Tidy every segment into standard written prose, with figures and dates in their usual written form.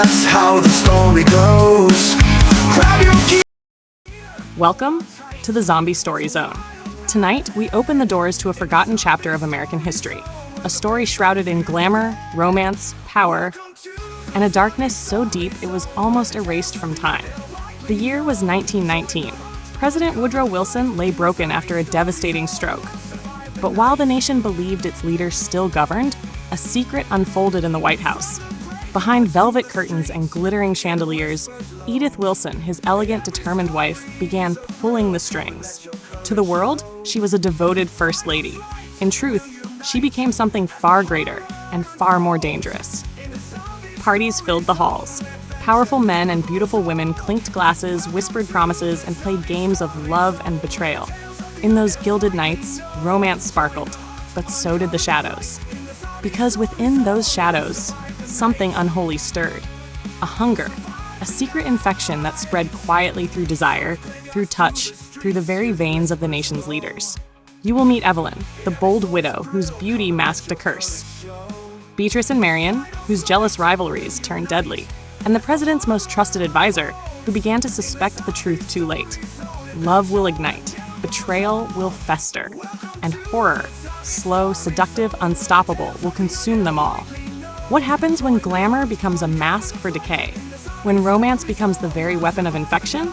that's how the story goes. Grab your key. Welcome to the Zombie Story Zone. Tonight, we open the doors to a forgotten chapter of American history, a story shrouded in glamour, romance, power, and a darkness so deep it was almost erased from time. The year was 1919. President Woodrow Wilson lay broken after a devastating stroke. But while the nation believed its leader still governed, a secret unfolded in the White House. Behind velvet curtains and glittering chandeliers, Edith Wilson, his elegant, determined wife, began pulling the strings. To the world, she was a devoted first lady. In truth, she became something far greater and far more dangerous. Parties filled the halls. Powerful men and beautiful women clinked glasses, whispered promises, and played games of love and betrayal. In those gilded nights, romance sparkled, but so did the shadows. Because within those shadows, something unholy stirred. A hunger, a secret infection that spread quietly through desire, through touch, through the very veins of the nation's leaders. You will meet Evelyn, the bold widow whose beauty masked a curse. Beatrice and Marian, whose jealous rivalries turned deadly. And the president's most trusted advisor, who began to suspect the truth too late. Love will ignite, betrayal will fester, and horror, slow, seductive, unstoppable, will consume them all. What happens when glamour becomes a mask for decay? When romance becomes the very weapon of infection?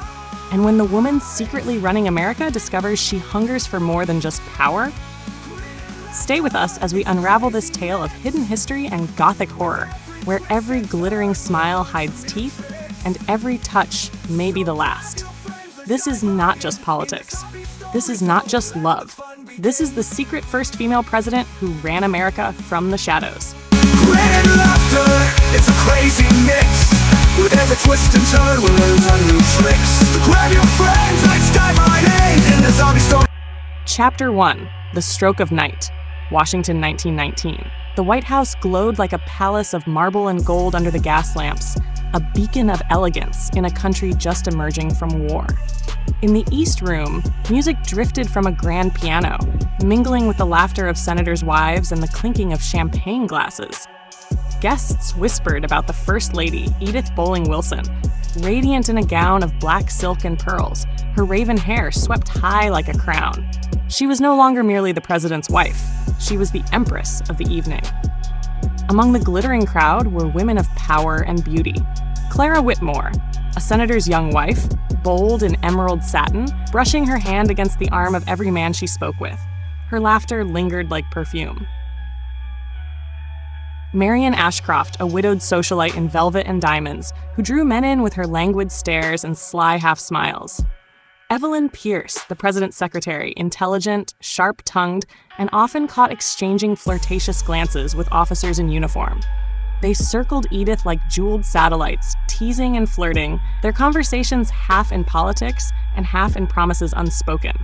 And when the woman secretly running America discovers she hungers for more than just power? Stay with us as we unravel this tale of hidden history and Gothic horror, where every glittering smile hides teeth, and every touch may be the last. This is not just politics. This is not just love. This is the secret first female president who ran America from the shadows. Grin and laughter, it's a crazy mix. With every twist and turn, we'll learn new tricks. Grab your friends, let's dive right in the zombie story. Chapter 1, The Stroke of Night, Washington, 1919. The White House glowed like a palace of marble and gold under the gas lamps, a beacon of elegance in a country just emerging from war. In the East Room, music drifted from a grand piano, mingling with the laughter of senators' wives and the clinking of champagne glasses. Guests whispered about the First Lady, Edith Wilson, radiant in a gown of black silk and pearls, her raven hair swept high like a crown. She was no longer merely the president's wife. She was the empress of the evening. Among the glittering crowd were women of power and beauty. Clara Whitmore, a senator's young wife, bold in emerald satin, brushing her hand against the arm of every man she spoke with. Her laughter lingered like perfume. Marian Ashcroft, a widowed socialite in velvet and diamonds, who drew men in with her languid stares and sly half-smiles. Evelyn Pierce, the president's secretary, intelligent, sharp-tongued, and often caught exchanging flirtatious glances with officers in uniform. They circled Edith like jeweled satellites, teasing and flirting, their conversations half in politics and half in promises unspoken.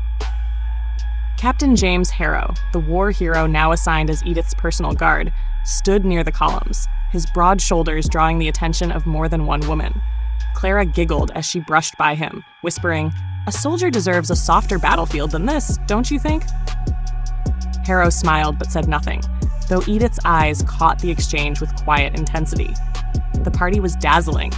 Captain James Harrow, the war hero now assigned as Edith's personal guard, stood near the columns, his broad shoulders drawing the attention of more than one woman. Clara giggled as she brushed by him, whispering, "A soldier deserves a softer battlefield than this, don't you think?" Harrow smiled but said nothing, though Edith's eyes caught the exchange with quiet intensity. The party was dazzling.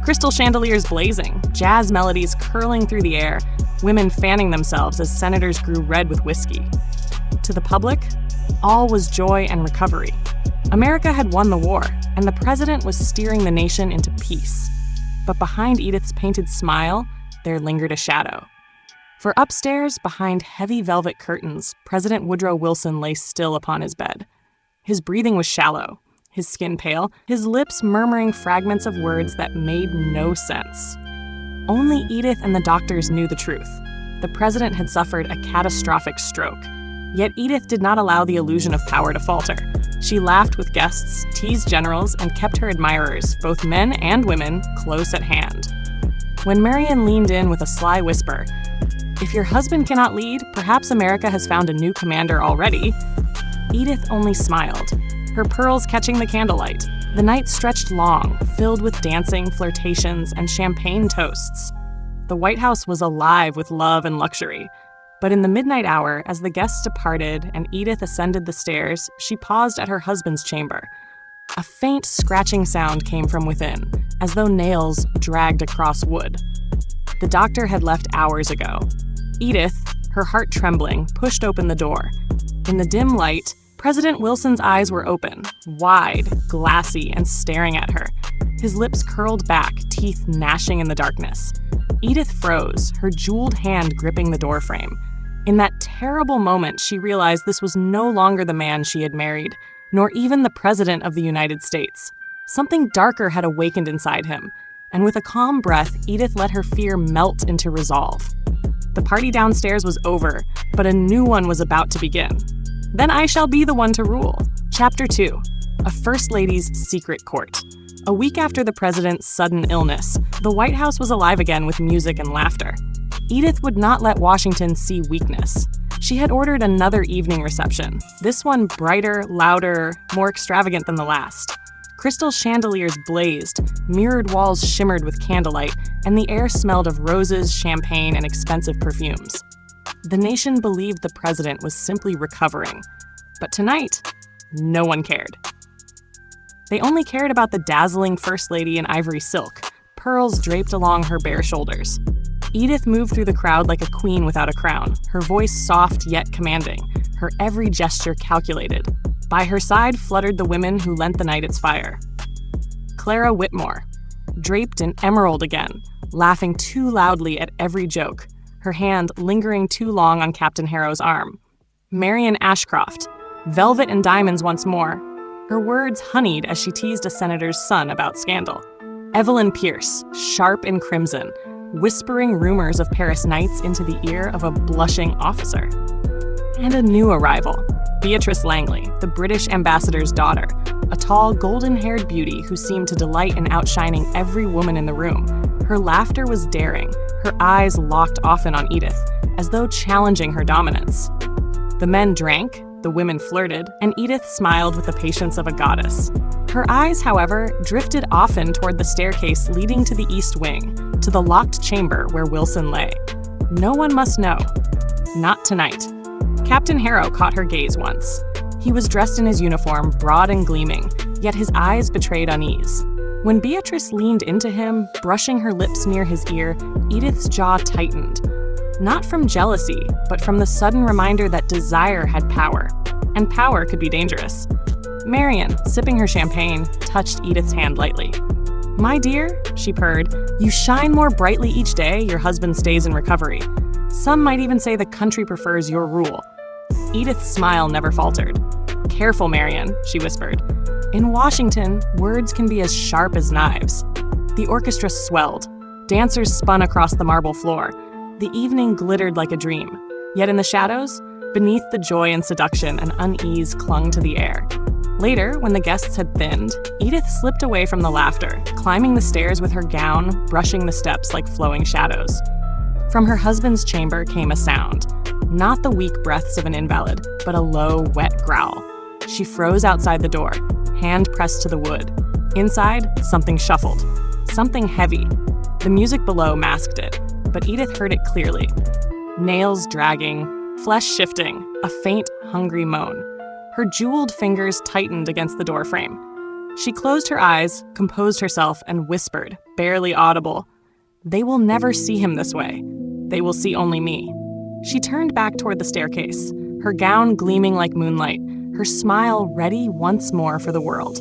Crystal chandeliers blazing, jazz melodies curling through the air, women fanning themselves as senators grew red with whiskey. To the public, all was joy and recovery. America had won the war, and the president was steering the nation into peace. But behind Edith's painted smile, there lingered a shadow. For upstairs, behind heavy velvet curtains, President Woodrow Wilson lay still upon his bed. His breathing was shallow, his skin pale, his lips murmuring fragments of words that made no sense. Only Edith and the doctors knew the truth. The president had suffered a catastrophic stroke. Yet Edith did not allow the illusion of power to falter. She laughed with guests, teased generals, and kept her admirers, both men and women, close at hand. When Marian leaned in with a sly whisper, "If your husband cannot lead, perhaps America has found a new commander already," Edith only smiled, her pearls catching the candlelight. The night stretched long, filled with dancing, flirtations, and champagne toasts. The White House was alive with love and luxury. But in the midnight hour, as the guests departed and Edith ascended the stairs, she paused at her husband's chamber. A faint scratching sound came from within, as though nails dragged across wood. The doctor had left hours ago. Edith, her heart trembling, pushed open the door. In the dim light, President Wilson's eyes were open, wide, glassy, and staring at her. His lips curled back, teeth gnashing in the darkness. Edith froze, her jeweled hand gripping the doorframe. In that terrible moment, she realized this was no longer the man she had married, nor even the President of the United States. Something darker had awakened inside him, and with a calm breath, Edith let her fear melt into resolve. The party downstairs was over, but a new one was about to begin. Then I shall be the one to rule. Chapter 2. A First Lady's Secret Court. A week after the president's sudden illness, the White House was alive again with music and laughter. Edith would not let Washington see weakness. She had ordered another evening reception, this one brighter, louder, more extravagant than the last. Crystal chandeliers blazed, mirrored walls shimmered with candlelight, and the air smelled of roses, champagne, and expensive perfumes. The nation believed the president was simply recovering. But tonight, no one cared. They only cared about the dazzling First Lady in ivory silk, pearls draped along her bare shoulders. Edith moved through the crowd like a queen without a crown, her voice soft yet commanding, her every gesture calculated. By her side fluttered the women who lent the night its fire. Clara Whitmore, draped in emerald again, laughing too loudly at every joke, her hand lingering too long on Captain Harrow's arm. Marian Ashcroft, velvet and diamonds once more, her words honeyed as she teased a senator's son about scandal. Evelyn Pierce, sharp in crimson, whispering rumors of Paris nights into the ear of a blushing officer. And a new arrival, Beatrice Langley, the British ambassador's daughter, a tall, golden-haired beauty who seemed to delight in outshining every woman in the room. Her laughter was daring, her eyes locked often on Edith, as though challenging her dominance. The men drank, the women flirted, and Edith smiled with the patience of a goddess. Her eyes, however, drifted often toward the staircase leading to the East Wing, to the locked chamber where Wilson lay. No one must know. Not tonight. Captain Harrow caught her gaze once. He was dressed in his uniform, broad and gleaming, yet his eyes betrayed unease. When Beatrice leaned into him, brushing her lips near his ear, Edith's jaw tightened. Not from jealousy, but from the sudden reminder that desire had power, and power could be dangerous. Marian, sipping her champagne, touched Edith's hand lightly. "My dear," she purred, "you shine more brightly each day your husband stays in recovery. Some might even say the country prefers your rule." Edith's smile never faltered. "Careful, Marian," she whispered. "In Washington, words can be as sharp as knives." The orchestra swelled. Dancers spun across the marble floor. The evening glittered like a dream. Yet in the shadows, beneath the joy and seduction, an unease clung to the air. Later, when the guests had thinned, Edith slipped away from the laughter, climbing the stairs with her gown, brushing the steps like flowing shadows. From her husband's chamber came a sound, not the weak breaths of an invalid, but a low, wet growl. She froze outside the door, hand pressed to the wood. Inside, something shuffled, something heavy. The music below masked it, but Edith heard it clearly. Nails dragging, flesh shifting, a faint, hungry moan. Her jeweled fingers tightened against the doorframe. She closed her eyes, composed herself, and whispered, barely audible, "They will never see him this way. They will see only me." She turned back toward the staircase, her gown gleaming like moonlight, her smile ready once more for the world.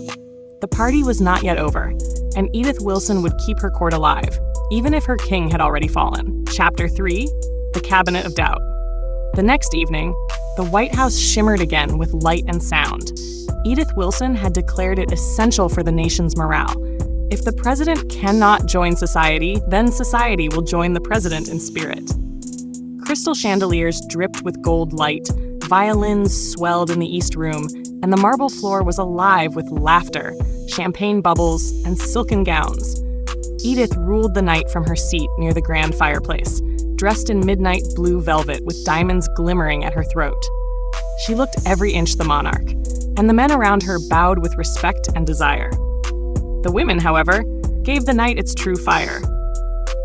The party was not yet over, and Edith Wilson would keep her court alive, even if her king had already fallen. Chapter 3, The Cabinet of Doubt. The next evening, the White House shimmered again with light and sound. Edith Wilson had declared it essential for the nation's morale. If the president cannot join society, then society will join the president in spirit. Crystal chandeliers dripped with gold light, violins swelled in the East Room, and the marble floor was alive with laughter, champagne bubbles, and silken gowns. Edith ruled the night from her seat near the grand fireplace, dressed in midnight blue velvet with diamonds glimmering at her throat. She looked every inch the monarch, and the men around her bowed with respect and desire. The women, however, gave the night its true fire.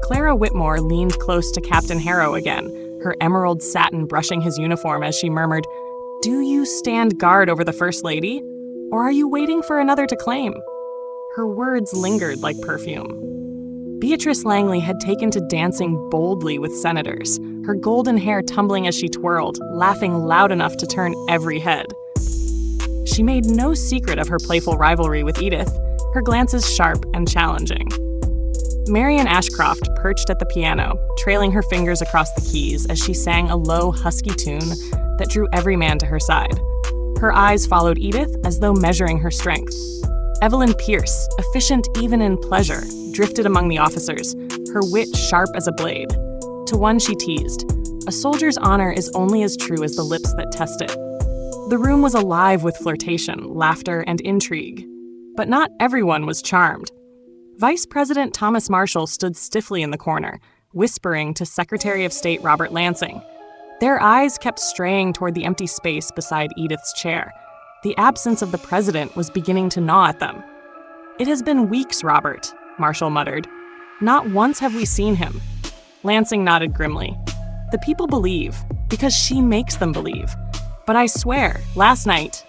Clara Whitmore leaned close to Captain Harrow again, her emerald satin brushing his uniform as she murmured, "Do you stand guard over the First Lady? Or are you waiting for another to claim? Her words lingered like perfume. Beatrice Langley had taken to dancing boldly with senators, her golden hair tumbling as she twirled, laughing loud enough to turn every head. She made no secret of her playful rivalry with Edith, her glances sharp and challenging. Marian Ashcroft perched at the piano, trailing her fingers across the keys as she sang a low, husky tune that drew every man to her side. Her eyes followed Edith as though measuring her strength. Evelyn Pierce, efficient even in pleasure, drifted among the officers, her wit sharp as a blade. To one she teased, "A soldier's honor is only as true as the lips that test it." The room was alive with flirtation, laughter, and intrigue. But not everyone was charmed. Vice President Thomas Marshall stood stiffly in the corner, whispering to Secretary of State Robert Lansing. Their eyes kept straying toward the empty space beside Edith's chair. The absence of the president was beginning to gnaw at them. "It has been weeks, Robert," Marshall muttered. "Not once have we seen him." Lansing nodded grimly. "The people believe, because she makes them believe. But I swear, last night,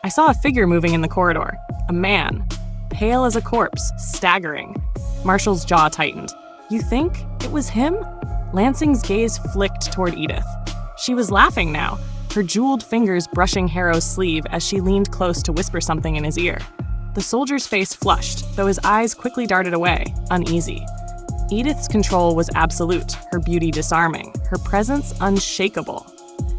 I saw a figure moving in the corridor. A man, pale as a corpse, staggering." Marshall's jaw tightened. "You think it was him?" Lansing's gaze flicked toward Edith. She was laughing now, her jeweled fingers brushing Harrow's sleeve as she leaned close to whisper something in his ear. The soldier's face flushed, though his eyes quickly darted away, uneasy. Edith's control was absolute, her beauty disarming, her presence unshakable.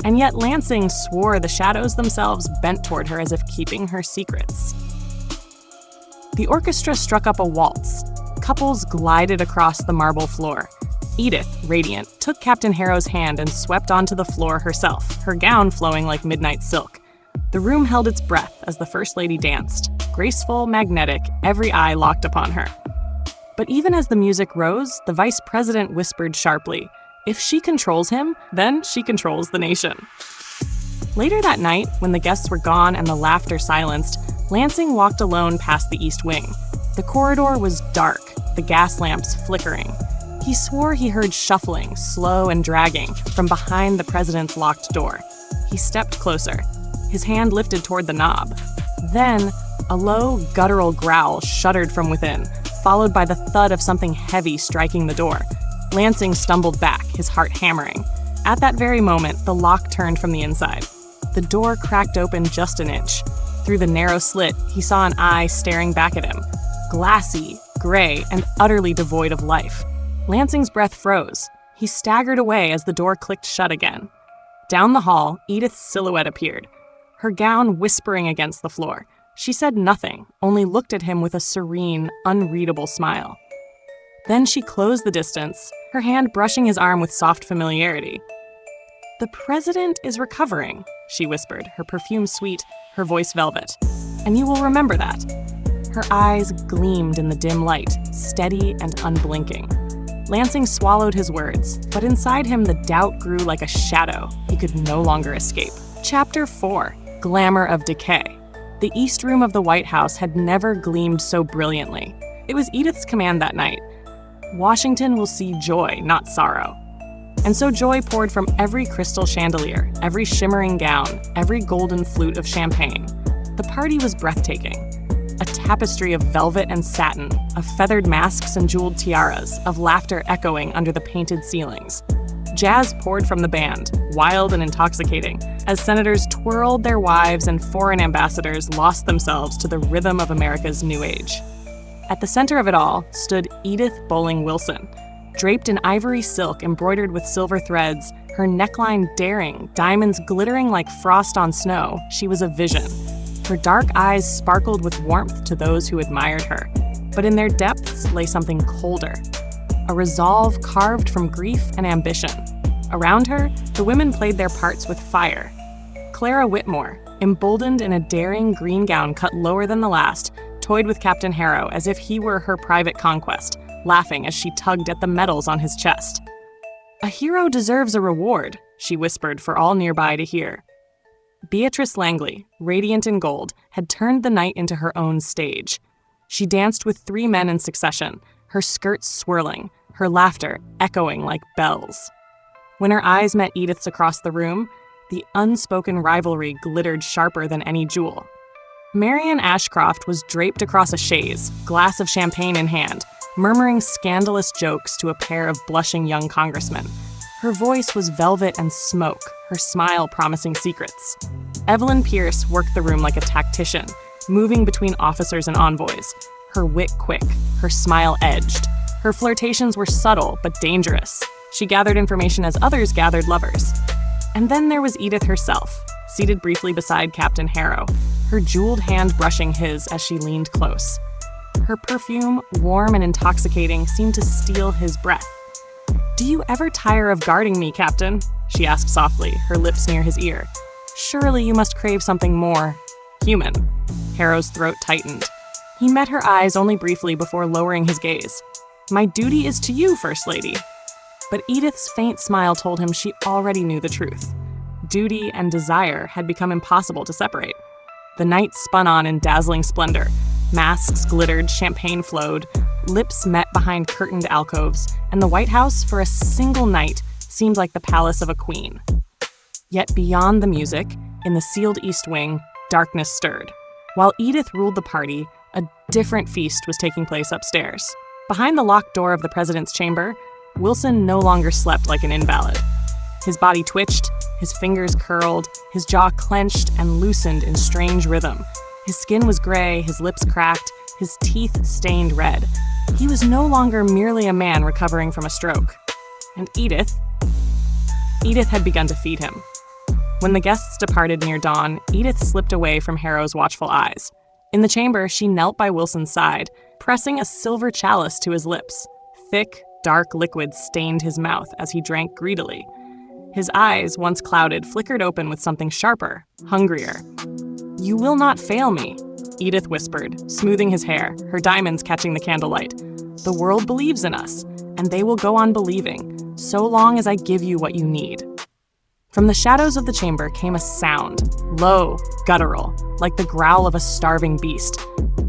And yet Lansing swore the shadows themselves bent toward her as if keeping her secrets. The orchestra struck up a waltz. Couples glided across the marble floor. Edith, radiant, took Captain Harrow's hand and swept onto the floor herself, her gown flowing like midnight silk. The room held its breath as the First Lady danced, graceful, magnetic, every eye locked upon her. But even as the music rose, the Vice President whispered sharply, "If she controls him, then she controls the nation." Later that night, when the guests were gone and the laughter silenced, Lansing walked alone past the East Wing. The corridor was dark, the gas lamps flickering. He swore he heard shuffling, slow and dragging, from behind the president's locked door. He stepped closer, his hand lifted toward the knob. Then, a low, guttural growl shuddered from within, followed by the thud of something heavy striking the door. Lansing stumbled back, his heart hammering. At that very moment, the lock turned from the inside. The door cracked open just an inch. Through the narrow slit, he saw an eye staring back at him, glassy, gray, and utterly devoid of life. Lansing's breath froze. He staggered away as the door clicked shut again. Down the hall, Edith's silhouette appeared, her gown whispering against the floor. She said nothing, only looked at him with a serene, unreadable smile. Then she closed the distance, her hand brushing his arm with soft familiarity. "The president is recovering," she whispered, her perfume sweet, her voice velvet. "And you will remember that." Her eyes gleamed in the dim light, steady and unblinking. Lansing swallowed his words, but inside him the doubt grew like a shadow he could no longer escape. Chapter 4. Glamour of Decay. The East Room of the White House had never gleamed so brilliantly. It was Edith's command that night. Washington will see joy, not sorrow. And so joy poured from every crystal chandelier, every shimmering gown, every golden flute of champagne. The party was breathtaking. A tapestry of velvet and satin, of feathered masks and jeweled tiaras, of laughter echoing under the painted ceilings. Jazz poured from the band, wild and intoxicating, as senators twirled their wives and foreign ambassadors lost themselves to the rhythm of America's new age. At the center of it all stood Edith Wilson, draped in ivory silk embroidered with silver threads, her neckline daring, diamonds glittering like frost on snow. She was a vision. Her dark eyes sparkled with warmth to those who admired her, but in their depths lay something colder, a resolve carved from grief and ambition. Around her, the women played their parts with fire. Clara Whitmore, emboldened in a daring green gown cut lower than the last, toyed with Captain Harrow as if he were her private conquest, laughing as she tugged at the medals on his chest. "A hero deserves a reward," she whispered for all nearby to hear. Beatrice Langley, radiant in gold, had turned the night into her own stage. She danced with 3 men in succession, her skirts swirling, her laughter echoing like bells. When her eyes met Edith's across the room, the unspoken rivalry glittered sharper than any jewel. Marian Ashcroft was draped across a chaise, glass of champagne in hand, murmuring scandalous jokes to a pair of blushing young congressmen. Her voice was velvet and smoke, her smile promising secrets. Evelyn Pierce worked the room like a tactician, moving between officers and envoys, her wit quick, her smile edged. Her flirtations were subtle but dangerous. She gathered information as others gathered lovers. And then there was Edith herself, seated briefly beside Captain Harrow, her jeweled hand brushing his as she leaned close. Her perfume, warm and intoxicating, seemed to steal his breath. "Do you ever tire of guarding me, Captain?" she asked softly, her lips near his ear. "Surely you must crave something more human." Harrow's throat tightened. He met her eyes only briefly before lowering his gaze. "My duty is to you, First Lady." But Edith's faint smile told him she already knew the truth. Duty and desire had become impossible to separate. The night spun on in dazzling splendor. Masks glittered, champagne flowed, lips met behind curtained alcoves, and the White House, for a single night, seemed like the palace of a queen. Yet beyond the music, in the sealed East Wing, darkness stirred. While Edith ruled the party, a different feast was taking place upstairs. Behind the locked door of the president's chamber, Wilson no longer slept like an invalid. His body twitched, his fingers curled, his jaw clenched and loosened in strange rhythm. His skin was gray, his lips cracked, his teeth stained red. He was no longer merely a man recovering from a stroke. And Edith had begun to feed him. When the guests departed near dawn, Edith slipped away from Harrow's watchful eyes. In the chamber, she knelt by Wilson's side, pressing a silver chalice to his lips. Thick, dark liquid stained his mouth as he drank greedily. His eyes, once clouded, flickered open with something sharper, hungrier. "You will not fail me," Edith whispered, smoothing his hair, her diamonds catching the candlelight. "The world believes in us, and they will go on believing, so long as I give you what you need." From the shadows of the chamber came a sound, low, guttural, like the growl of a starving beast.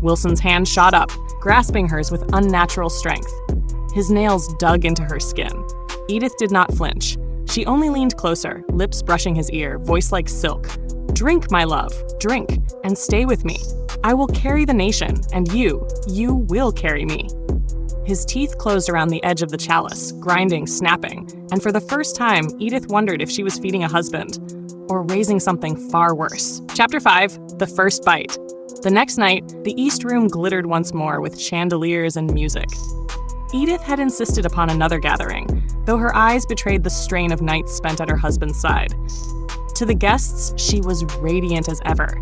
Wilson's hand shot up, grasping hers with unnatural strength. His nails dug into her skin. Edith did not flinch. She only leaned closer, lips brushing his ear, voice like silk. "Drink, my love, drink, and stay with me. I will carry the nation, and you will carry me." His teeth closed around the edge of the chalice, grinding, snapping, and for the first time, Edith wondered if she was feeding a husband, or raising something far worse. Chapter 5, The First Bite. The next night, the East Room glittered once more with chandeliers and music. Edith had insisted upon another gathering, though her eyes betrayed the strain of nights spent at her husband's side. To the guests, she was radiant as ever.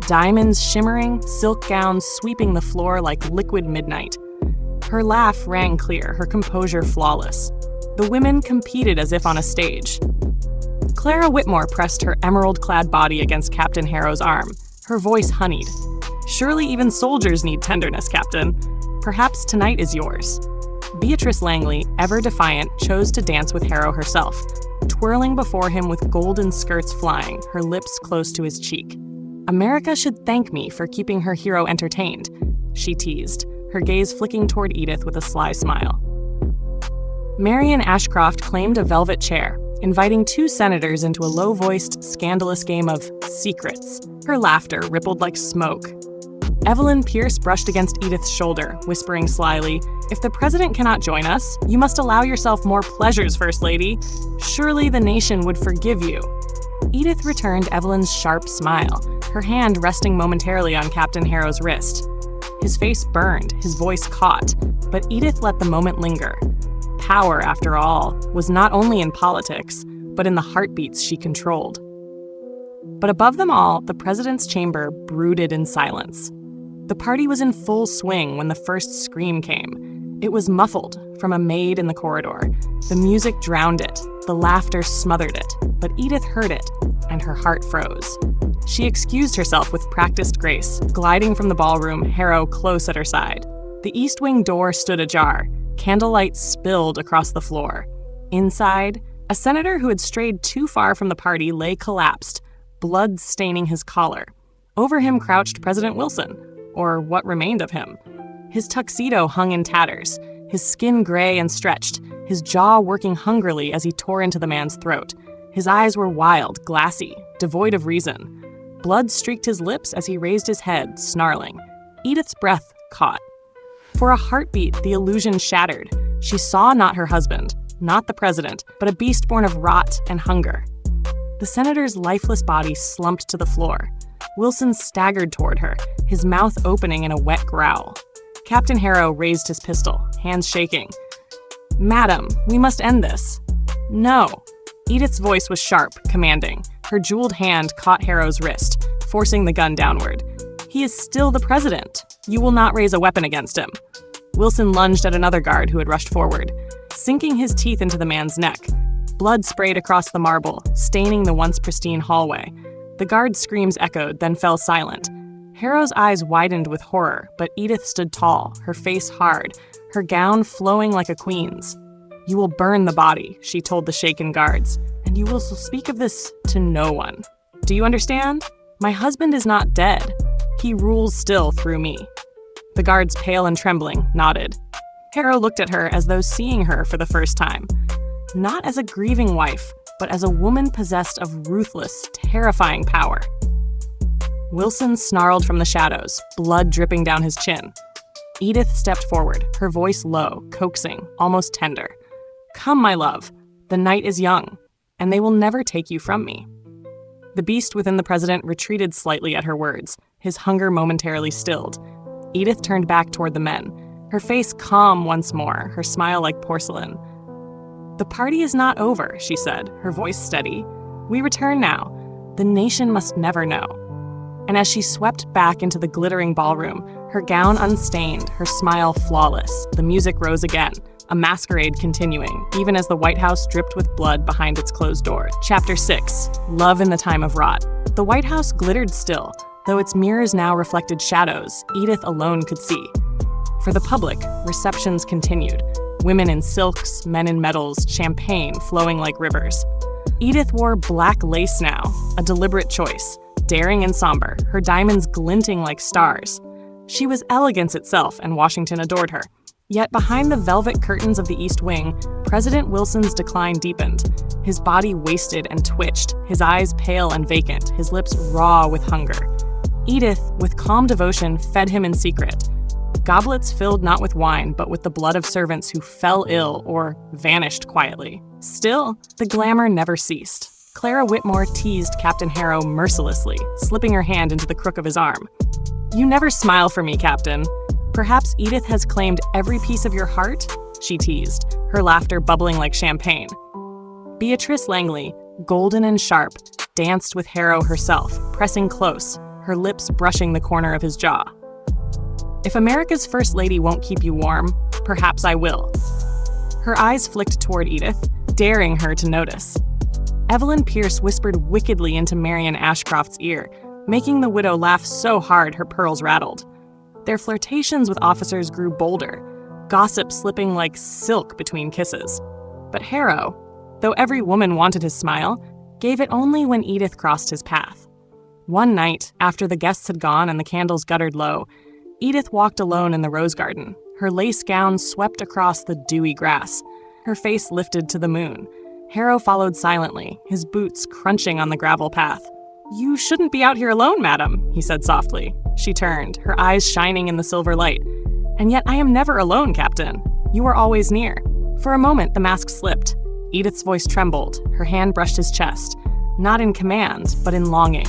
Diamonds shimmering, silk gowns sweeping the floor like liquid midnight. Her laugh rang clear, her composure flawless. The women competed as if on a stage. Clara Whitmore pressed her emerald-clad body against Captain Harrow's arm, her voice honeyed. "Surely even soldiers need tenderness, Captain. Perhaps tonight is yours." Beatrice Langley, ever defiant, chose to dance with Harrow herself, twirling before him with golden skirts flying, her lips close to his cheek. "America should thank me for keeping her hero entertained," she teased, her gaze flicking toward Edith with a sly smile. Marian Ashcroft claimed a velvet chair, inviting two senators into a low-voiced, scandalous game of secrets. Her laughter rippled like smoke. Evelyn Pierce brushed against Edith's shoulder, whispering slyly, "If the president cannot join us, you must allow yourself more pleasures, First Lady. Surely the nation would forgive you." Edith returned Evelyn's sharp smile, her hand resting momentarily on Captain Harrow's wrist. His face burned, his voice caught, but Edith let the moment linger. Power, after all, was not only in politics, but in the heartbeats she controlled. But above them all, the president's chamber brooded in silence. The party was in full swing when the first scream came. It was muffled from a maid in the corridor. The music drowned it, the laughter smothered it, but Edith heard it, and her heart froze. She excused herself with practiced grace, gliding from the ballroom, Harrow close at her side. The East Wing door stood ajar. Candlelight spilled across the floor. Inside, a senator who had strayed too far from the party lay collapsed, blood staining his collar. Over him crouched President Wilson, or what remained of him. His tuxedo hung in tatters, his skin gray and stretched, his jaw working hungrily as he tore into the man's throat. His eyes were wild, glassy, devoid of reason. Blood streaked his lips as he raised his head, snarling. Edith's breath caught. For a heartbeat, the illusion shattered. She saw not her husband, not the president, but a beast born of rot and hunger. The senator's lifeless body slumped to the floor. Wilson staggered toward her, his mouth opening in a wet growl. Captain Harrow raised his pistol, hands shaking. "Madam, we must end this." "No." Edith's voice was sharp, commanding. Her jeweled hand caught Harrow's wrist, forcing the gun downward. "He is still the president. You will not raise a weapon against him." Wilson lunged at another guard who had rushed forward, sinking his teeth into the man's neck. Blood sprayed across the marble, staining the once pristine hallway. The guard's screams echoed, then fell silent. Harrow's eyes widened with horror, but Edith stood tall, her face hard, her gown flowing like a queen's. "You will burn the body," she told the shaken guards, "and you will speak of this to no one. Do you understand? My husband is not dead. He rules still through me." The guards, pale and trembling, nodded. Harrow looked at her as though seeing her for the first time. Not as a grieving wife, but as a woman possessed of ruthless, terrifying power. Wilson snarled from the shadows, blood dripping down his chin. Edith stepped forward, her voice low, coaxing, almost tender. "Come, my love. The night is young, and they will never take you from me." The beast within the president retreated slightly at her words, his hunger momentarily stilled. Edith turned back toward the men, her face calm once more, her smile like porcelain. "The party is not over," she said, her voice steady. "We return now. The nation must never know." And as she swept back into the glittering ballroom, her gown unstained, her smile flawless, the music rose again, a masquerade continuing, even as the White House dripped with blood behind its closed door. Chapter 6. Love in the Time of Rot. The White House glittered still, though its mirrors now reflected shadows Edith alone could see. For the public, receptions continued. Women in silks, men in metals, champagne flowing like rivers. Edith wore black lace now, a deliberate choice, daring and somber, her diamonds glinting like stars. She was elegance itself, and Washington adored her. Yet behind the velvet curtains of the East Wing, President Wilson's decline deepened. His body wasted and twitched, his eyes pale and vacant, his lips raw with hunger. Edith, with calm devotion, fed him in secret. Goblets filled not with wine, but with the blood of servants who fell ill or vanished quietly. Still, the glamour never ceased. Clara Whitmore teased Captain Harrow mercilessly, slipping her hand into the crook of his arm. "You never smile for me, Captain. Perhaps Edith has claimed every piece of your heart?" she teased, her laughter bubbling like champagne. Beatrice Langley, golden and sharp, danced with Harrow herself, pressing close, her lips brushing the corner of his jaw. "If America's First Lady won't keep you warm, perhaps I will." Her eyes flicked toward Edith, daring her to notice. Evelyn Pierce whispered wickedly into Marian Ashcroft's ear, making the widow laugh so hard her pearls rattled. Their flirtations with officers grew bolder, gossip slipping like silk between kisses. But Harrow, though every woman wanted his smile, gave it only when Edith crossed his path. One night, after the guests had gone and the candles guttered low, Edith walked alone in the rose garden, her lace gown swept across the dewy grass, her face lifted to the moon. Harrow followed silently, his boots crunching on the gravel path. "You shouldn't be out here alone, madam," he said softly. She turned, her eyes shining in the silver light. "And yet I am never alone, Captain. You are always near." For a moment, the mask slipped. Edith's voice trembled, her hand brushed his chest, not in command, but in longing.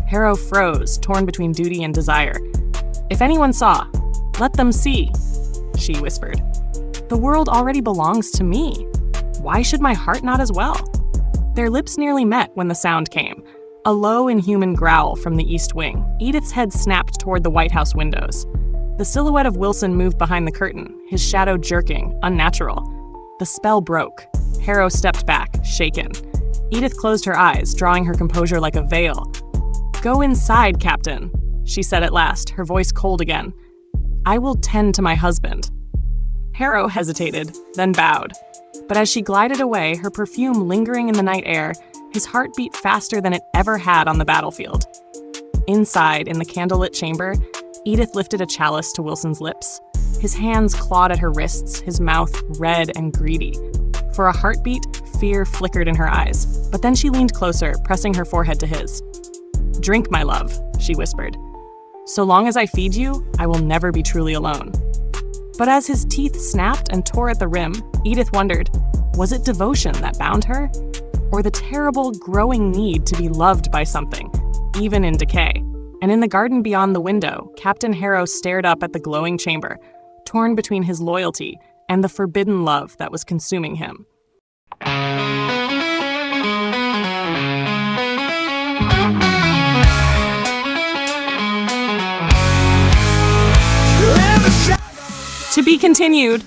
Harrow froze, torn between duty and desire. "If anyone saw, let them see," she whispered. "The world already belongs to me. Why should my heart not as well?" Their lips nearly met when the sound came, a low, inhuman growl from the East Wing. Edith's head snapped toward the White House windows. The silhouette of Wilson moved behind the curtain, his shadow jerking, unnatural. The spell broke. Harrow stepped back, shaken. Edith closed her eyes, drawing her composure like a veil. "Go inside, Captain," she said at last, her voice cold again. "I will tend to my husband." Harrow hesitated, then bowed. But as she glided away, her perfume lingering in the night air, his heart beat faster than it ever had on the battlefield. Inside, in the candlelit chamber, Edith lifted a chalice to Wilson's lips. His hands clawed at her wrists, his mouth red and greedy. For a heartbeat, fear flickered in her eyes, but then she leaned closer, pressing her forehead to his. "Drink, my love," she whispered. "So long as I feed you, I will never be truly alone." But as his teeth snapped and tore at the rim, Edith wondered, was it devotion that bound her? Or the terrible, growing need to be loved by something, even in decay? And in the garden beyond the window, Captain Harrow stared up at the glowing chamber, torn between his loyalty and the forbidden love that was consuming him. To be continued.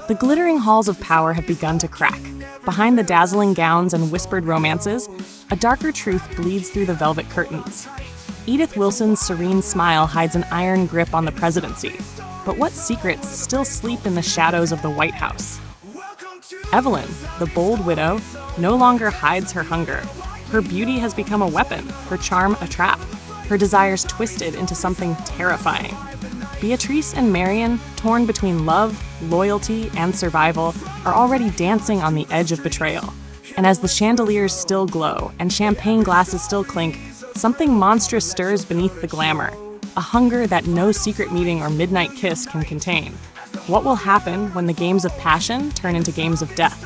The glittering halls of power have begun to crack. Behind the dazzling gowns and whispered romances, a darker truth bleeds through the velvet curtains. Edith Wilson's serene smile hides an iron grip on the presidency. But what secrets still sleep in the shadows of the White House? Evelyn, the bold widow, no longer hides her hunger. Her beauty has become a weapon, her charm a trap, her desires twisted into something terrifying. Beatrice and Marian, torn between love, loyalty, and survival, are already dancing on the edge of betrayal. And as the chandeliers still glow and champagne glasses still clink, something monstrous stirs beneath the glamour, a hunger that no secret meeting or midnight kiss can contain. What will happen when the games of passion turn into games of death?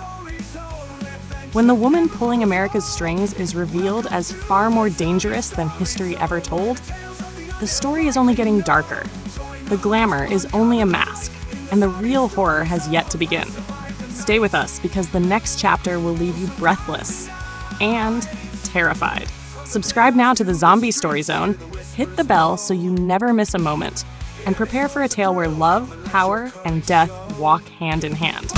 When the woman pulling America's strings is revealed as far more dangerous than history ever told, the story is only getting darker. The glamour is only a mask, and the real horror has yet to begin. Stay with us because the next chapter will leave you breathless and terrified. Subscribe now to the Zombie Story Zone, hit the bell so you never miss a moment, and prepare for a tale where love, power, and death walk hand in hand.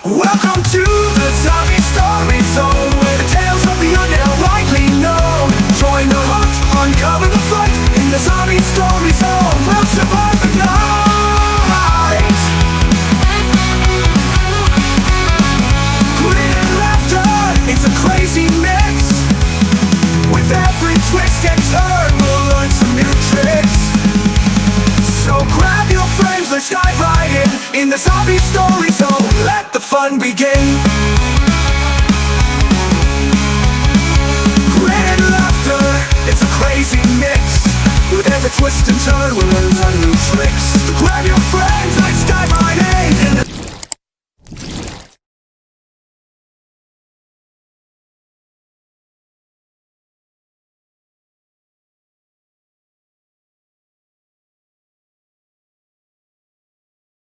Welcome to the Zombie Story Zone, where the tales of the undead widely known. Join the hunt, uncover the fight in the Zombie Story Zone. We'll survive the night. Grit and laughter, it's a crazy mix. With every twist and turn, we'll learn some new tricks. So grab your friends, let's dive right in the Zombie Story Zone. Let the fun begin. Grit and laughter, it's a crazy mix. With every twist and turn, we'll learn new tricks. So grab your friends.